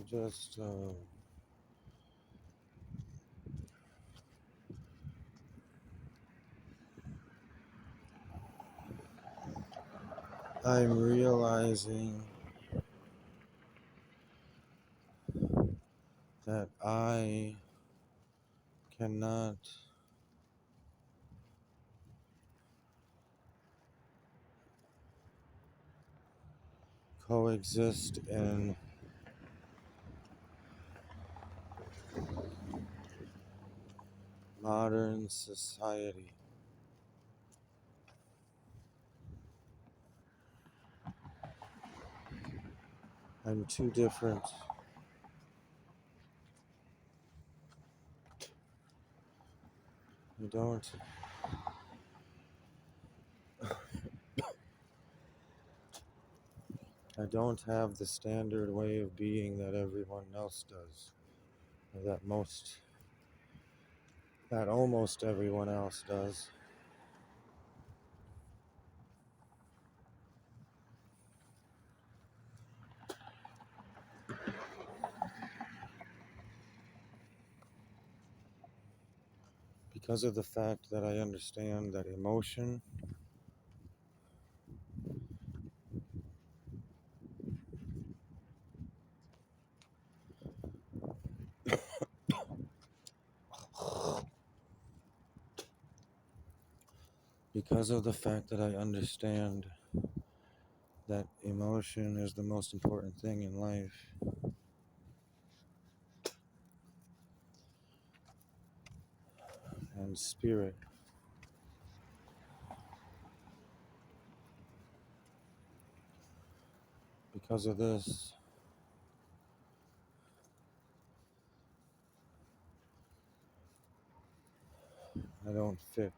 just I'm realizing that I cannot coexist in modern society. I'm too different. I don't I don't have the standard way of being that everyone else does, or that almost everyone else does. Because of the fact that I understand that emotion because of the fact that I understand that emotion is the most important thing in life, and spirit. Because of this, I don't fit.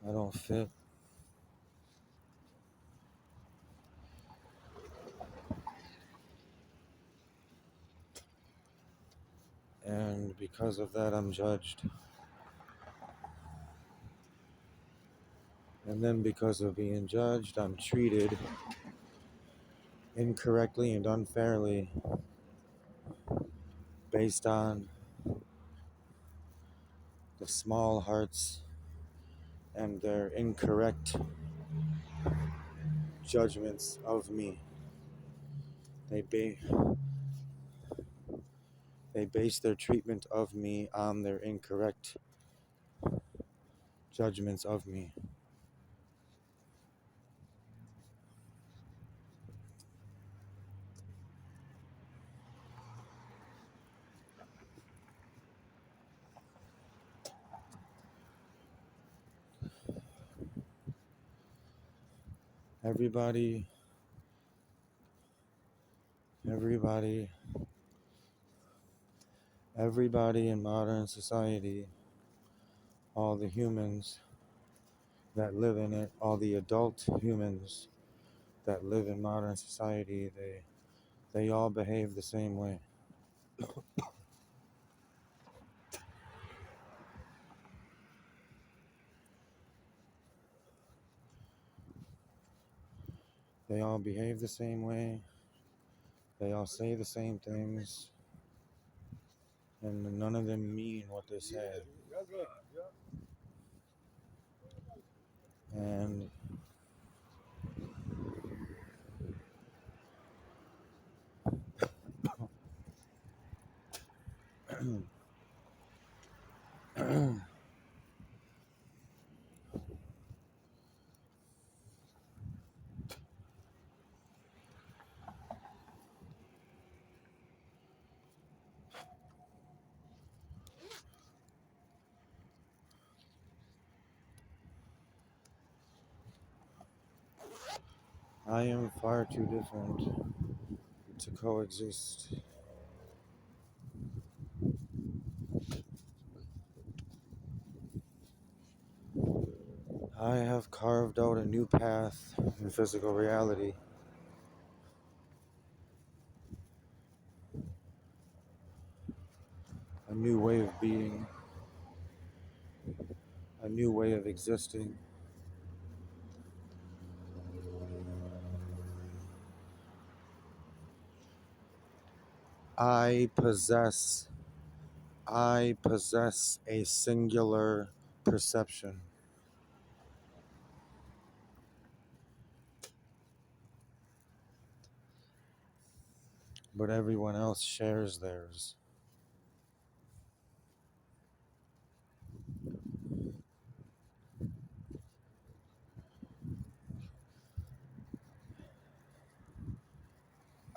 I don't fit. And because of that, I'm judged. And then because of being judged, I'm treated incorrectly and unfairly based on the small hearts and their incorrect judgments of me. They ba- they base their treatment of me on their incorrect judgments of me. Everybody, everybody, everybody in modern society, all the humans that live in it, all the adult humans that live in modern society, they all behave the same way. They all behave the same way. They all say the same things, and none of them mean what they say. And I am far too different to coexist. I have carved out a new path in physical reality, a new way of being, a new way of existing. I possess I possess a singular perception, but everyone else shares theirs.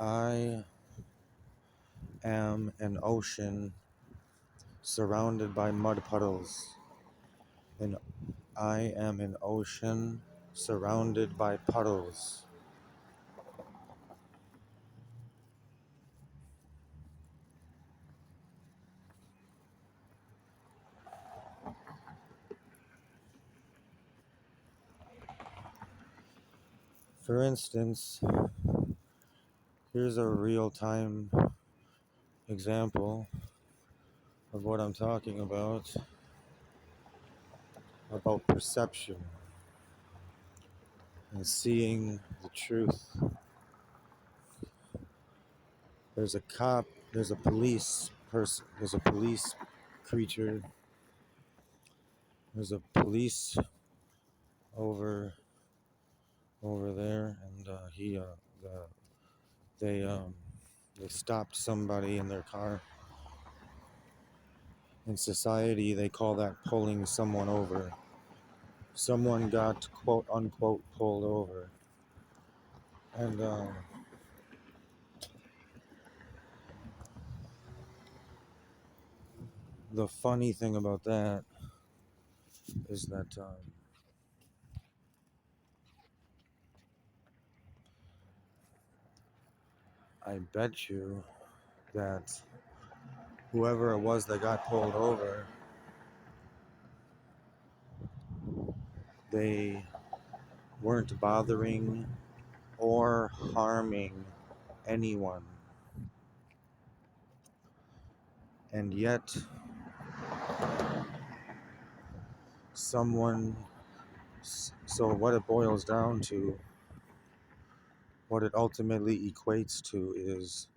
I am an ocean surrounded by mud puddles. And I am an ocean surrounded by puddles. For instance, here's a real time example of what I'm talking about perception and seeing the truth. There's a cop, there's a police person, there's a police creature, there's a police over over there, and the, they they stopped somebody in their car. In society, they call that pulling someone over. Someone got quote unquote pulled over, and the funny thing about that is that I bet you that whoever it was that got pulled over, they weren't bothering or harming anyone. And yet, someone, so what it boils down to, what it ultimately equates to is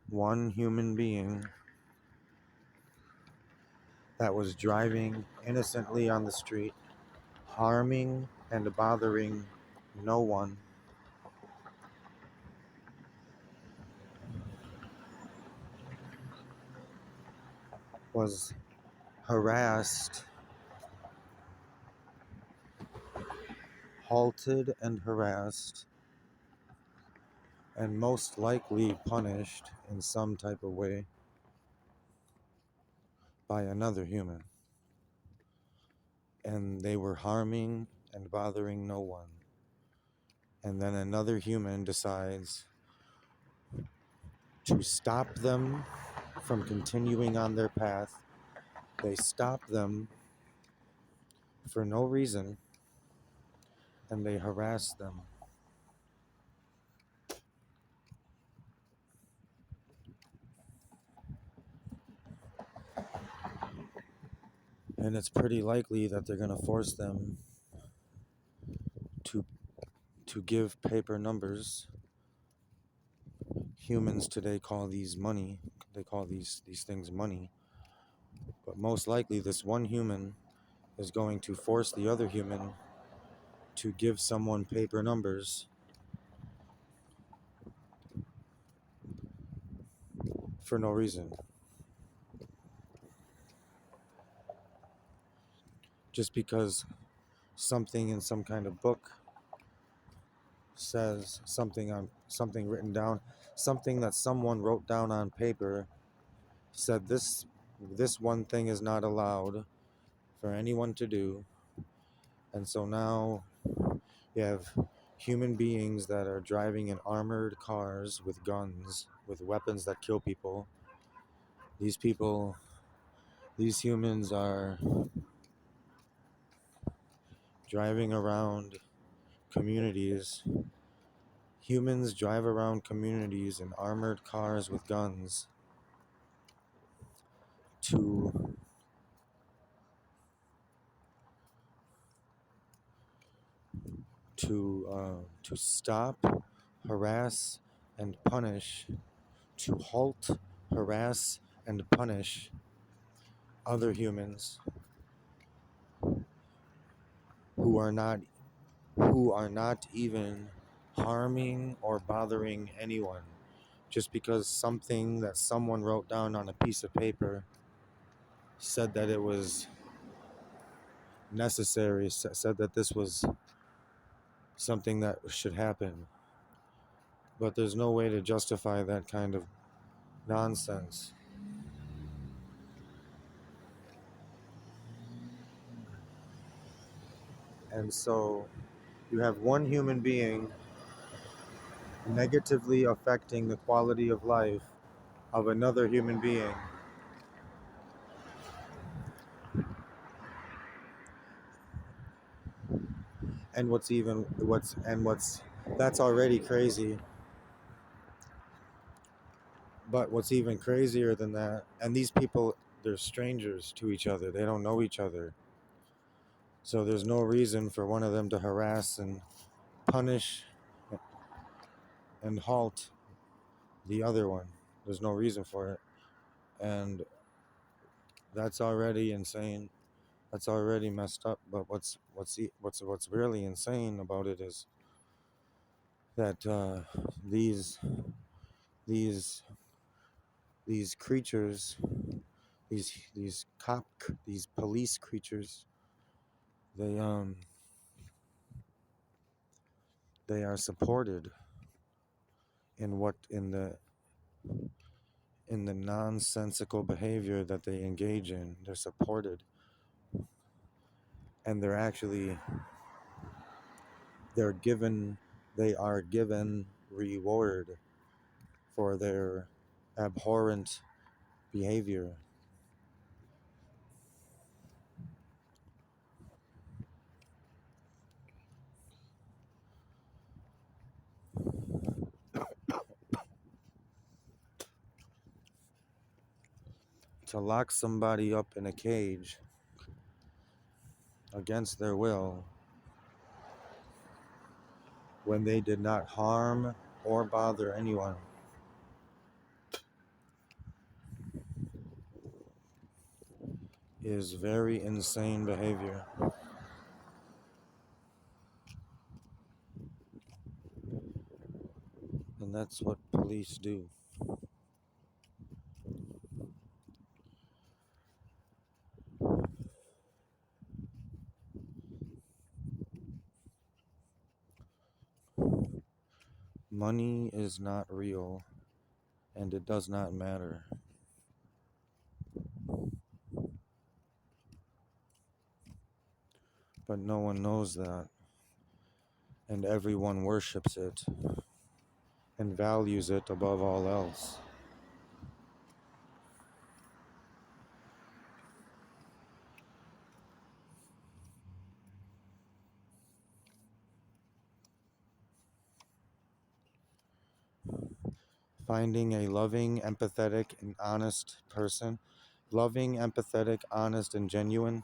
one human being that was driving innocently on the street, harming and bothering no one, was harassed, halted and harassed, and most likely punished in some type of way by another human. And they were harming and bothering no one. And then another human decides to stop them from continuing on their path. They stop them for no reason and they harass them. And it's pretty likely that they're going to force them to give paper numbers. Humans today call these money. They call these things money. But most likely this one human is going to force the other human to give someone paper numbers for no reason. Just because something in some kind of book says something on something written down, something that someone wrote down on paper said this one thing is not allowed for anyone to do. And so now you have human beings that are driving in armored cars with guns, with weapons that kill people. These people, these humans are driving around communities. Humans drive around communities in armored cars with guns to to stop, harass, and punish to halt, harass, and punish other humans who are not even harming or bothering anyone, just because something that someone wrote down on a piece of paper said that it was necessary, said that this was something that should happen. But there's no way to justify that kind of nonsense. And so you have one human being negatively affecting the quality of life of another human being. And what's that's already crazy. But what's even crazier than that, and these people, they're strangers to each other. They don't know each other. So there's no reason for one of them to harass and punish and halt the other one. There's no reason for it. And that's already insane. That's already messed up. But what's really insane about it is that these these creatures, these police creatures, they they are supported in the nonsensical behavior that they engage in. They're supported, and they're given they are given reward for their abhorrent behavior. To lock somebody up in a cage against their will when they did not harm or bother anyone is very insane behavior. And that's what police do. Money is not real, and it does not matter. But no one knows that, and everyone worships it and values it above all else. Finding a loving, empathetic, and honest person, loving, empathetic, honest, and genuine,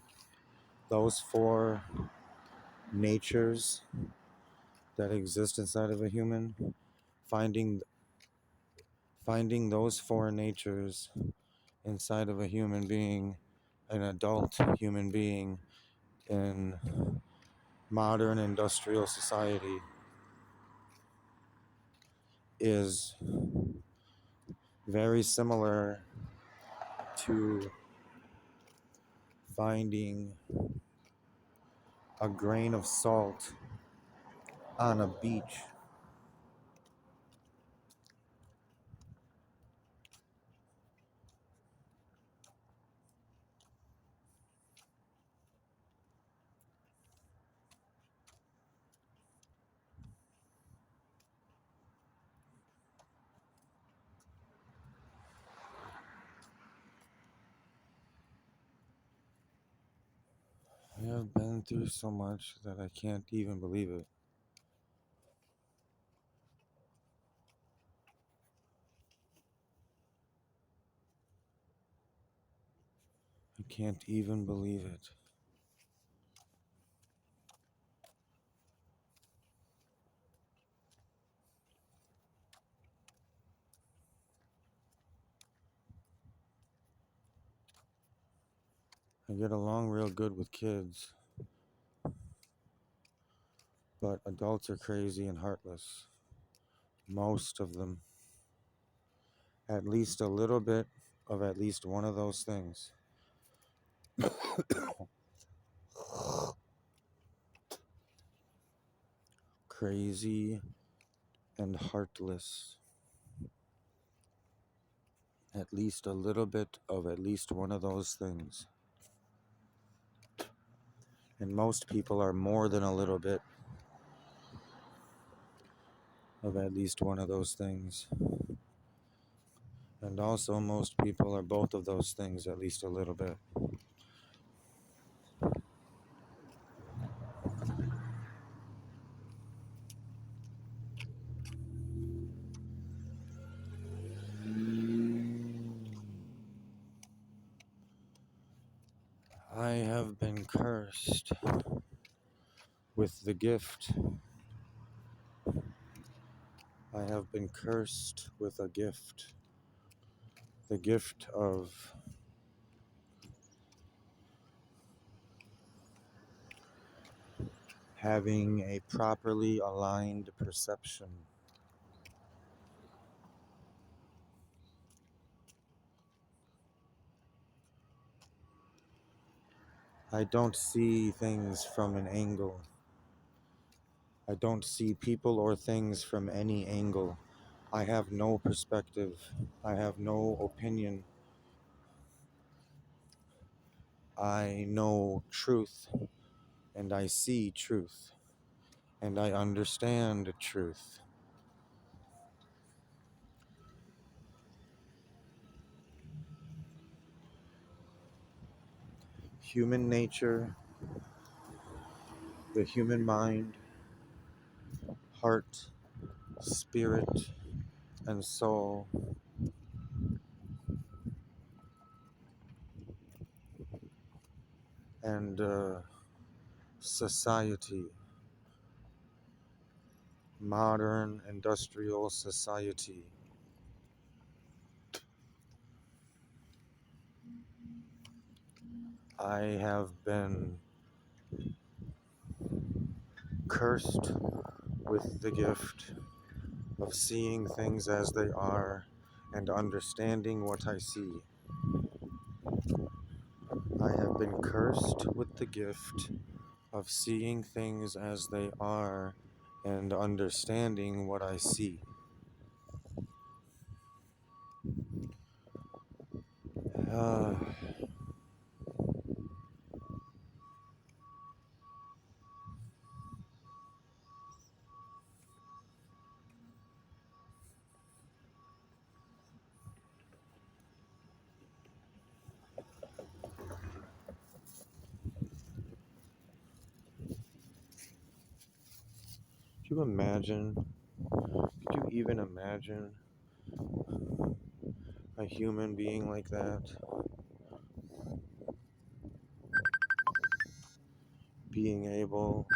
those four natures that exist inside of a human, finding those four natures inside of a human being, an adult human being in modern industrial society, is very similar to finding a grain of salt on a beach. I have been through so much that I can't even believe it. I can't even believe it. I get along real good with kids, but adults are crazy and heartless. Most of them. At least a little bit of at least one of those things. Crazy and heartless. At least a little bit of at least one of those things. And most people are more than a little bit of at least one of those things. And also, most people are both of those things at least a little bit. I have been cursed with the gift. I have been cursed with a gift. The gift of having a properly aligned perception. I don't see things from an angle. I don't see people or things from any angle. I have no perspective. I have no opinion. I know truth, and I see truth, and I understand truth. Human nature, the human mind, heart, spirit, and soul, and society, modern industrial society. I have been cursed with the gift of seeing things as they are and understanding what I see. I have been cursed with the gift of seeing things as they are and understanding what I see. Uh, could you imagine? Could you even imagine a human being like that? Being able